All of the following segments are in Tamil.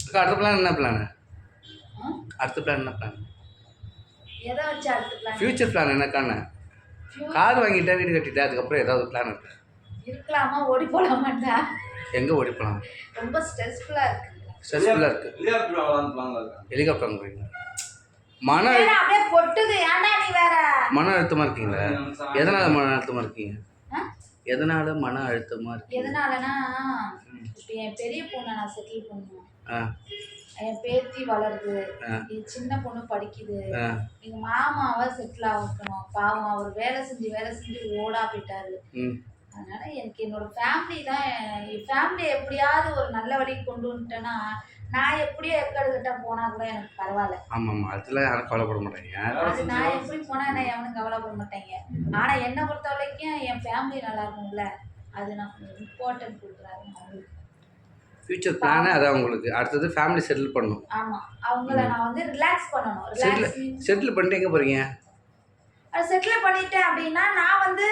அக்கா அடுத்த பிளான் என்ன பிளான்? அடுத்த பிளான் என்ன பிளான்? எதை வச்சு அடுத்த பிளான்? ஃபியூச்சர் பிளான் என்னக்கான? கார் வாங்கிட்டேன், வீடு கட்டிட்டேன், அதுக்கப்புறம் ஏதாவது பிளான் இருக்கு? இருக்கலாமா? ஓடி போலாமாட்டா? எங்கே ஓடி போகலாம்? ரொம்ப ஸ்ட்ரெஸ்ஃபுல்லாக இருக்கு. ஸ்ட்ரெஸ்ஃபுல்லாக இருக்கு. ஹெலிகாப்டர் வாங்குறீங்க? அப்படியே பொட்டுது. ஏன்டா நீ வேற மன அழுத்தமாக இருக்கீங்களா? எதனால மன அழுத்தமாக இருக்கீங்க? எதனால மன அழுத்தமாக இருக்கு? எதனாலனா இப்போ என் பெரிய பொண்ணை நான் செட்டில் பண்ணணும், என் பேத்தி வளருது, என் சின்ன பொண்ணு படிக்குது, எங்கள் மாமாவை செட்டில் ஆகணும். பாவம் அவர் வேலை செஞ்சு ஓடா போயிட்டாரு. அதனால எனக்கு என்னோட ஃபேமிலி தான். என் ஃபேமிலியை எப்படியாவது ஒரு நல்ல வழிக்கு கொண்டு வந்துட்டேன்னா நான் எப்படியோ எக்கடுக்கிட்ட போனா கூட எனக்கு பரவாயில்ல. ஆமாம், அதில் யாரும் கவலைப்பட மாட்டாங்க. அது நான் எப்படி போனா என்ன எவனும் கவலைப்பட மாட்டாங்க. ஆனால் என்னை பொறுத்த வரைக்கும் என் ஃபேமிலி நல்லா இருக்கும்ல, அது நான் இம்பார்ட்டன்ட் கொடுக்குறாரு. ஃபியூச்சர் பிளானே அதான் உங்களுக்கு. அடுத்தது ஃபேமிலி செட்டில் பண்ணணும். ஆமாம், அவங்கள நான் வந்து ரிலாக்ஸ் பண்ணணும். செட்டில் பண்ணிட்டு எங்கே போகிறீங்க? அது செட்டில் பண்ணிட்டேன் அப்படின்னா நான் வந்து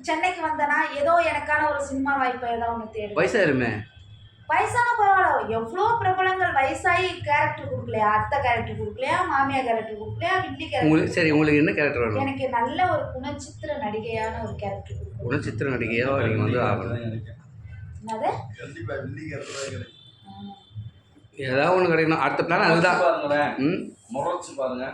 சென்னைக்கு வந்தேன்னா ஏதோ எனக்கான ஒரு சினிமா வாய்ப்பை ஏதோ ஒன்று தேடும். வயசாயிருமே. வயசான பரவாயில்ல. எவ்வளோ பிரபலங்கள் வயசாகி கேரக்டர் கொடுக்கலையா? அத்தை கேரக்டர் கொடுக்கலையா? மாமியார் கேரக்டர் கொடுக்கலையா? வில்லி கேரக்டர். சரி, உங்களுக்கு என்ன கேரக்டர் வேணும்? எனக்கு நல்ல ஒரு குணச்சித்திர நடிகையான ஒரு கேரக்டர் கொடுக்கணும். குணச்சித்திர நடிகையோ நீங்கள் வந்து ஆகணும். என்னது? ஏதாவது ஒன்று கிடைக்கணும். அடுத்த பிளான் அதுதான். முறைச்சு பாருங்க.